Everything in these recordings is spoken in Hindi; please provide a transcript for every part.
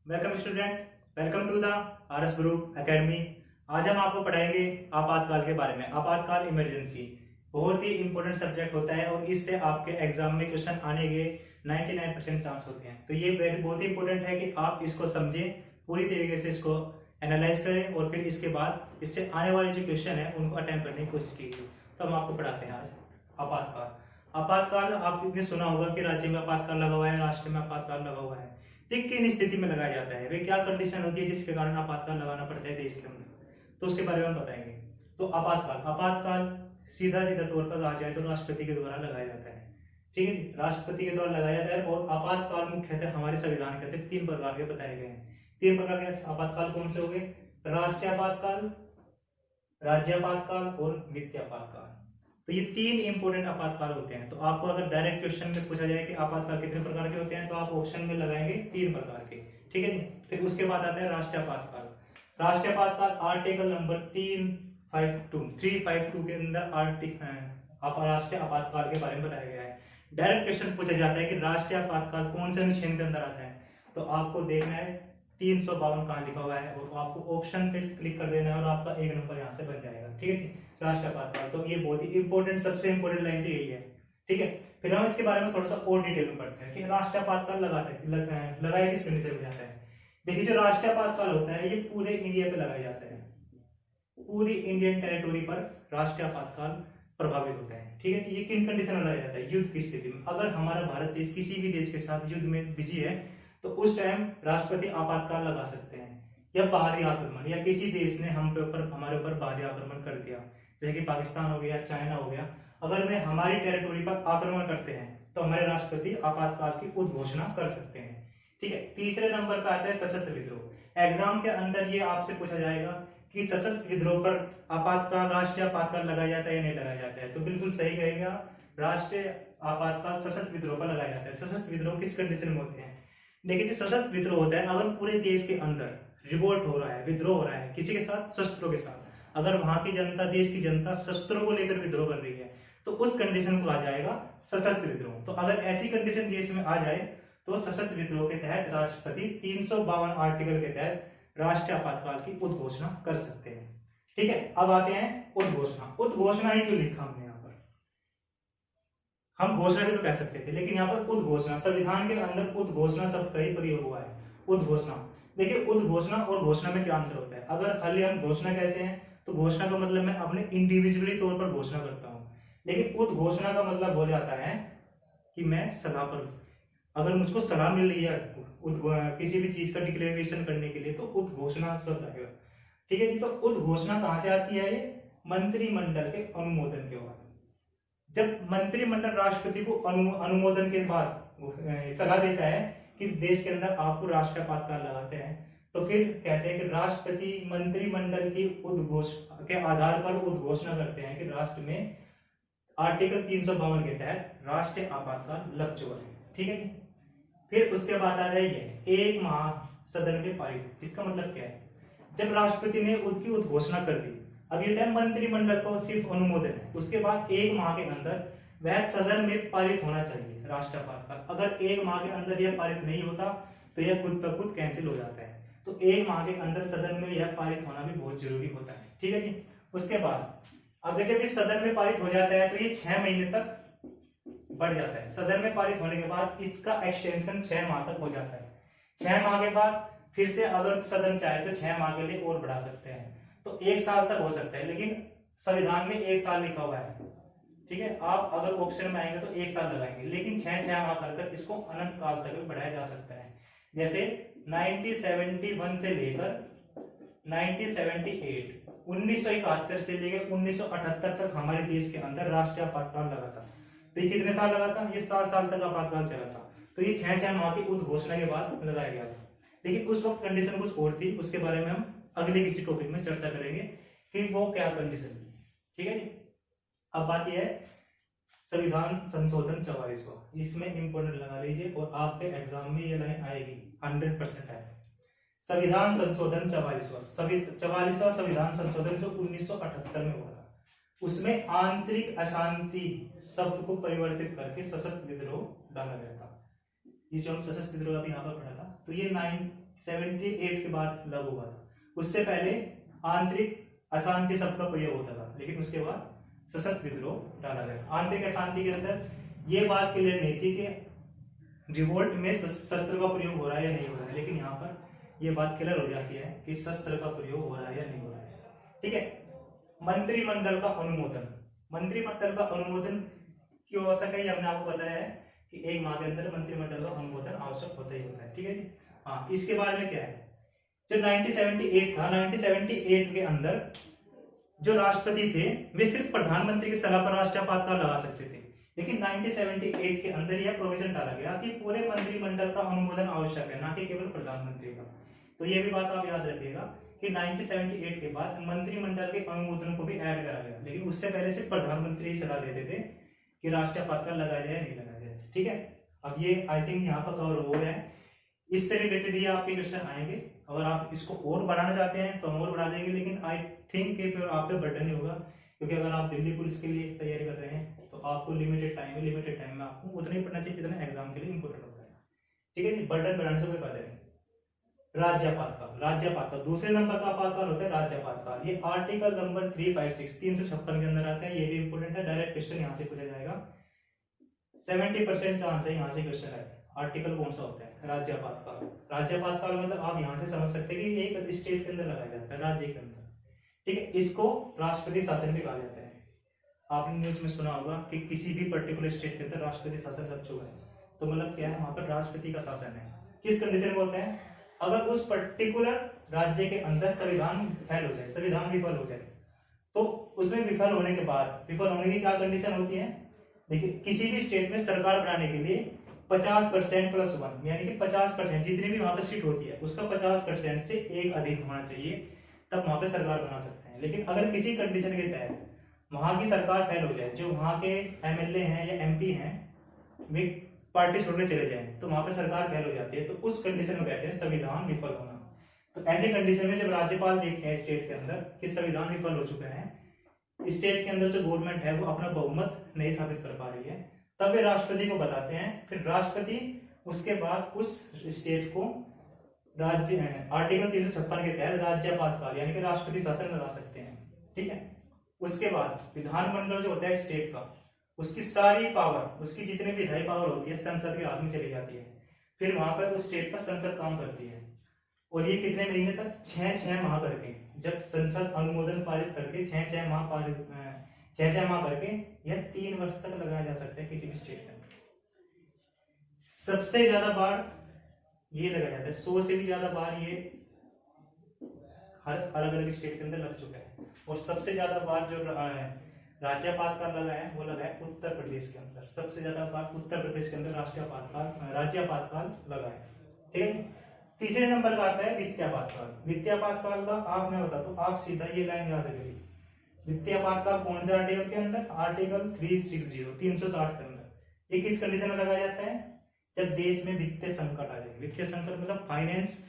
Welcome student, welcome to the RS group academy. आज हम आपको पढ़ाएंगे आपातकाल के बारे में। आपातकाल इमरजेंसी बहुत ही इंपॉर्टेंट सब्जेक्ट होता है और इससे आपके एग्जाम में क्वेश्चन आने के 99% चांस होते हैं। तो ये बहुत ही इंपॉर्टेंट है कि आप इसको समझें, पूरी तरीके से इसको एनालाइज करें और फिर इसके बाद इससे आने वाले जो क्वेश्चन है उनको अटेम्प्ट करने की कोशिश कीजिए। तो हम आपको पढ़ाते हैं आज आपातकाल। आपातकाल आपने सुना होगा कि राज्य में आपातकाल लगा हुआ है, राष्ट्र में आपातकाल लगा हुआ है। तो किन स्थिति में लगाया जाता है, वे क्या कंडीशन होती है जिसके कारण आपातकाल लगाना पड़ता है देश के अंदर, तो उसके बारे में हम बताएंगे। तो आपातकाल आपातकाल सीधा सीधा तौर पर कहा जाए तो राष्ट्रपति के द्वारा लगाया जाता है। ठीक है, राष्ट्रपति के द्वारा लगाया जाता है। और आपातकाल मुख्यतः हमारे संविधान के अंदर 3 प्रकार के बताए गए हैं। 3 प्रकार के आपातकाल कौन से हो गए? राष्ट्रीय आपातकाल, राज्य आपातकाल और वित्तीय आपातकाल। तो ये 3 इंपॉर्टेंट आपातकाल होते हैं। तो आपको अगर डायरेक्ट क्वेश्चन में पूछा जाए कि आपातकाल कितने प्रकार के होते हैं, तो आप ऑप्शन में लगाएंगे 3 प्रकार के। ठीक है जी। फिर उसके बाद आता है राष्ट्रीय आपातकाल। राष्ट्रीय आपातकाल आर्टिकल नंबर 352 के अंदर राष्ट्रीय आपातकाल के बारे में बताया गया है। डायरेक्ट क्वेश्चन पूछा जाता है कि राष्ट्रीय आपातकाल कौन से अनुच्छेद के अंदर आता है, तो आपको देखना है 352 कहाँ लिखा हुआ है और आपको ऑप्शन पे क्लिक कर देना है और आपका 1 नंबर यहाँ से बन जाएगा। ठीक है जी, राष्ट्रीय आपातकाल। तो ये बहुत ही इंपॉर्टेंट, सबसे इंपॉर्टेंट लाइन तो यही है। ठीक है, फिर हम इसके बारे में थोड़ा सा और डिटेल में पढ़ते हैं कि राष्ट्रीय आपातकाल लगाया किस कंडीशन में जाता है। देखिए, जो राष्ट्रीय आपातकाल होता है ये पूरे इंडिया पे लगाया जाता है। पूरी इंडियन टेरिटोरी पर राष्ट्रीय आपातकाल प्रभावित होता है। ठीक है जी। ये किन कंडीशन में लगाया जाता है? युद्ध की स्थिति में। अगर हमारा भारत देश किसी भी देश के साथ युद्ध में बिजी है तो उस टाइम राष्ट्रपति आपातकाल लगा सकते हैं। या बाहरी आक्रमण, या किसी देश ने हमारे ऊपर बाहरी आक्रमण कर दिया, जैसे कि पाकिस्तान हो गया, चाइना हो गया, अगर वे हमारी टेरिटोरी पर आक्रमण करते हैं तो हमारे राष्ट्रपति आपातकाल की उद्घोषणा कर सकते हैं। ठीक है। तीसरे नंबर पर आता है सशस्त्र विद्रोह। एग्जाम के अंदर ये आपसे पूछा जाएगा कि सशस्त्र विद्रोह पर आपातकाल, राष्ट्रीय आपातकाल लगाया जाता है या नहीं लगाया जाता है, तो बिल्कुल सही कहेगा, राष्ट्रीय आपातकाल सशस्त्र विद्रोह पर लगाया जाता है। सशस्त्र विद्रोह किस कंडीशन में होते हैं? देखिए, जो सशस्त्र विद्रोह होता है, अगर पूरे देश के अंदर रिवोल्ट हो रहा है, विद्रोह हो रहा है किसी के साथ, शस्त्रों के साथ, अगर वहां की जनता, देश की जनता शस्त्रों को लेकर विद्रोह कर रही है, तो उस कंडीशन को आ जाएगा सशस्त्र विद्रोह। तो अगर ऐसी कंडीशन देश में आ जाए तो सशस्त्र विद्रोह के तहत राष्ट्रपति 352 आर्टिकल के तहत राष्ट्रीय आपातकाल की उद्घोषणा कर सकते हैं। ठीक है, अब आते हैं उद्घोषणा। उद्घोषणा ही क्यों लिखा हमने यहाँ पर? हम घोषणा भी तो कह सकते थे, लेकिन यहाँ पर उद्घोषणा, संविधान के अंदर उद्घोषणा शब्द का ही प्रयोग हुआ है। उद्घोषणा, देखिए, उद्घोषणा और घोषणा में क्या अंतर होता है? अगर खाली हम घोषणा कहते हैं तो घोषणा का मतलब मैं अपने इंडिविजुअली तौर पर घोषणा करता हूं, लेकिन उद्घोषणा का मतलब हो जाता है कि मैं सलाह पर, अगर मुझको सलाह मिल रही है किसी भी चीज का डिक्लेरेशन करने के लिए, तो उद्घोषणा शब्द आएगा। ठीक है जी। तो उद्घोषणा कहां से आती है? ये मंत्रिमंडल के अनुमोदन के बाद। जब मंत्रिमंडल राष्ट्रपति को अनुमोदन के बाद सलाह देता है कि देश के अंदर आपको राष्ट्रीय आपातकाल लगाते हैं, तो फिर कहते हैं कि राष्ट्रपति मंत्रिमंडल की उद्घोषणा के आधार पर उद्घोषणा करते हैं कि राष्ट्र में आर्टिकल 352 के तहत राष्ट्रीय आपातकाल लग चुका है। ठीक है जी। फिर उसके बाद आ जाइए 1 माह सदन में पारित। इसका मतलब क्या है? जब राष्ट्रपति ने उनकी उद्घोषणा कर दी, अब ये है मंत्रिमंडल को सिर्फ अनुमोदन है, उसके बाद 1 माह के अंदर वह सदन में पारित होना चाहिए राष्ट्रीय आपातकाल। अगर 1 माह के अंदर यह पारित नहीं होता तो यह खुद ब खुद कैंसिल हो जाता है। तो 1 माह के अंदर सदन में यह पारित होना भी बहुत जरूरी होता है। ठीक है जी। उसके बाद अगर जब इस सदन में पारित हो जाता है तो ये 6 महीने तक बढ़ जाता है। सदन में पारित होने के बाद इसका एक्सटेंशन 6 माह तक हो जाता है। 6 माह के बाद फिर से अगर सदन चाहे तो 6 माह के लिए और बढ़ा सकते हैं, तो 1 साल तक हो सकता है, लेकिन संविधान में 1 साल लिखा हुआ है। ठीक है, आप अगर ऑप्शन में आएंगे तो 1 साल लगाएंगे, लेकिन 6 माह कर इसको अनंत काल तक भी बढ़ाया जा सकता है। जैसे 1971 से लेकर 1971 से लेकर 1978 तक हमारे देश के अंदर राष्ट्रीय आपातकाल लगा था। तो ये कितने साल लगा था? ये 7 साल तक आपातकाल चला था। तो ये 6 माह की उद्घोषणा के बाद लगाया गया था। लेकिन उस वक्त कंडीशन कुछ और थी, उसके बारे में हम अगले किसी टॉपिक में चर्चा करेंगे कि वो क्या कंडीशन थी। ठीक है जी। अब बात यह है संविधान संशोधन 44वां, इसमें इंपोर्टेंट लगा लीजिए और आपके एग्जाम में ये लाइन आएगी, 100% है। संविधान संशोधन 44वां संविधान संशोधन जो 1978 में हुआ था, उसमें आंतरिक अशांति शब्द को परिवर्तित करके सशस्त्र विद्रोह डाला गया था। ये जो हम सशस्त्र विद्रोह अभी यहाँ पर पढ़ा था, तो ये 1978 के बाद लागू हुआ था। उससे पहले आंतरिक अशांति शब्द का प्रयोग होता था, लेकिन उसके बाद सशस्त्र विद्रोह डाला गया। आंतरिक अशांति के अंदर ये बात क्लियर नहीं थी कि रिवोल्ट में शस्त्र का प्रयोग हो रहा है या नहीं हो रहा है, लेकिन यहाँ पर ये बात क्लियर हो जाती है कि शस्त्र का प्रयोग हो रहा है या नहीं हो रहा है। ठीक है। मंत्रिमंडल का अनुमोदन, मंत्रिमंडल का अनुमोदन क्यों आवश्यक है, हमने आपको बताया है कि एक माह के अंदर मंत्रिमंडल का अनुमोदन आवश्यक होता ही होता है। ठीक है जी। हाँ, इसके बारे में क्या है, जो 1978 था, 1978 के अंदर जो राष्ट्रपति थे वे सिर्फ प्रधानमंत्री की सलाह पर राष्ट्रीय आपातकाल लगा सकते थे, लेकिन 1978 के अंदर यह प्रोविजन डाला गया कि पूरे मंत्रिमंडल का अनुमोदन आवश्यक है, ना कि केवल प्रधानमंत्री का। तो ये भी बात आप याद रखिएगा कि 1978 के बाद मंत्रिमंडल के अनुमोदन को भी ऐड करा गया, लेकिन उससे पहले सिर्फ प्रधानमंत्री ही सलाह देते थे कि राष्ट्रीय आपातकाल लगाया जाए नहीं लगाया जाए। ठीक है। अब ये आई थिंक यहाँ पर कवर हो गया है। इससे रिलेटेड ही आपके क्वेश्चन आएंगे। अगर आप इसको और बढ़ाना चाहते हैं तो हम और बढ़ा देंगे, लेकिन आई थिंक कि फिर आप पे बर्डन नहीं होगा, क्योंकि अगर आप दिल्ली पुलिस के लिए तैयारी कर रहे हैं तो आपको लिमिटेड टाइम है, लिमिटेड टाइम में आपको उतना ही पढ़ना चाहिए जितना एग्जाम के लिए इंपोर्टेंट होता है। ठीक है जी। बर्डन बढ़ाने से कोई फायदा नहीं। राज्य आपातकाल, राज्य आपातकाल दूसरे नंबर का आपातकाल होता है राज्य आपातकाल। ये आर्टिकल नंबर 356 के अंदर आता है। ये भी इंपोर्टेंट है, डायरेक्ट क्वेश्चन यहाँ से पूछा जाएगा। 70% चांस है यहाँ से क्वेश्चन है। आर्टिकल कौन सा होता है, राज्य आपातकाल। राज्य आपातकाल मतलब आप यहाँ से समझ सकते हैं कि एक स्टेट के अंदर लगाया जाता है, राज्य के अंदर। ठीक है। इसको राष्ट्रपति शासन भी कहा जाता है। आपने न्यूज में सुना होगा कि किसी भी पर्टिकुलर स्टेट के अंदर राष्ट्रपति शासन लग चुका है, तो मतलब क्या है, वहां पर राष्ट्रपति का शासन है। किस कंडीशन में होता है, अगर उस पर्टिकुलर राज्य के अंदर संविधान फेल हो जाए, संविधान विफल हो जाए, तो उसमें विफल होने के बाद, विफल होने की क्या कंडीशन होती है, देखिए किसी भी स्टेट में सरकार बनाने के लिए 50% + 1 यानी कि 50% जितनी भी वहां पर सीट होती है उसका 50% से एक अधिक होना चाहिए, तब वहां पे सरकार बना सकते हैं। लेकिन अगर किसी कंडीशन के तहत वहां की सरकार फेल हो जाए, जो वहां के एमएलए हैं या एमपी हैं वे पार्टी छोड़ने चले जाएं, तो वहां पे सरकार फेल हो जाती है, तो उस कंडीशन में कहते हैं संविधान विफल होना। तो ऐसे कंडीशन में जब राज्यपाल देखते हैं स्टेट के अंदर कि संविधान विफल हो चुका है, स्टेट के अंदर जो गवर्नमेंट है वो अपना बहुमत नहीं साबित कर पा रही है, तब वे राष्ट्रपति को बताते हैं। फिर राष्ट्रपति उसके बाद उस स्टेट को राज्य आर्टिकल 356 के तहत राज्य आपातकाल यानी कि राष्ट्रपति शासन लगा सकते हैं। ठीक है। उसके बाद विधानमंडल जो होता है स्टेट का, उसकी सारी पावर, उसकी जितनी भी विधायी पावर होती है संसद के हाथ में चली जाती है। फिर वहां पर उस स्टेट का संसद काम करती है, और ये कितने महीने तक, 6 माह करके, जब संसद अनुमोदन पारित करके 6 माह पारित 6 माह करके यह 3 वर्ष तक लगाया जा सकता है किसी भी स्टेट के अंदर। सबसे ज्यादा बार ये लगाया जाता है, 100 से भी ज्यादा बार ये हर अलग अलग स्टेट के अंदर लग चुका है। और सबसे ज्यादा बार जो राज्य आपातकाल लगा है वो लगा है उत्तर प्रदेश के अंदर। सबसे ज्यादा बार उत्तर प्रदेश के अंदर राष्ट्रीय आपातकाल, राज्य आपातकाल लगा है। ठीक है। तीसरे नंबर का आता है वित्तीय आपातकाल। वित्तीय आपातकाल का आप मैं बताता हूँ, आप सीधा ये लाइन याद रखिए। वित्तीय आपातकाल कौन से आर्टिकल के अंदर, आर्टिकल 360 360 के अंदर। ये किस कंडीशन में लगाया जाता है, जब देश में वित्तीय संकट आ जाए। वित्तीय संकट मतलब फाइनेंस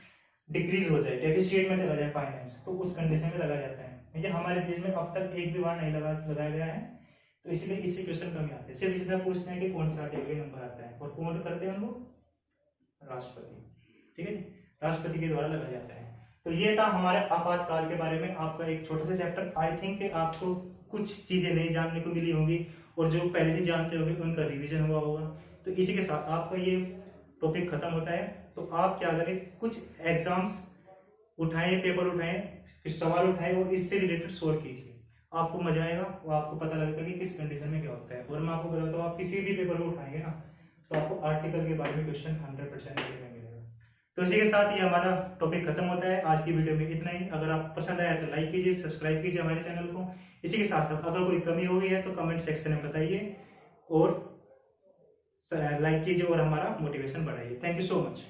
डिक्रीज हो जाए, डेफिसिट में चला जाए फाइनेंस, तो उस कंडीशन में लगाया जाता है। ये हमारे देश में अब तक एक भी बार नहीं लगाया गया है, तो इसलिए इससे क्वेश्चन कम आते हैं। सिर्फ इतना पूछते हैं कि कौन सा आर्टिकल नंबर आता है, और कौन करते हैं हम लोग, राष्ट्रपति। ठीक है, राष्ट्रपति के द्वारा लगाया जाता है। तो ये था हमारे आपातकाल के बारे में आपका एक छोटा सा चैप्टर। आई थिंक आपको कुछ चीजें नहीं जानने को मिली होंगी, और जो पहले से जानते होंगे उनका रिवीजन हुआ होगा। तो इसी के साथ आपका ये टॉपिक खत्म होता है। तो आप क्या करें, कुछ एग्जाम्स उठाएं, पेपर उठाएं, फिर सवाल उठाएं और इससे रिलेटेड सोल्व कीजिए। आपको मजा आएगा, वो आपको पता लगेगा कि किस कंडीशन में क्या होता है। और मैं आपको बताता हूँ, आप किसी भी पेपर में उठाएंगे ना, तो आपको आर्टिकल के बारे में क्वेश्चन 100% मिलेगा। तो इसी के साथ ये हमारा टॉपिक खत्म होता है। आज की वीडियो में इतना ही। अगर आप पसंद आया तो लाइक कीजिए, सब्सक्राइब कीजिए हमारे चैनल को। इसी के साथ साथ अगर कोई कमी हो गई है तो कमेंट सेक्शन में बताइए, और लाइक कीजिए और हमारा मोटिवेशन बढ़ाइए। Thank you so much.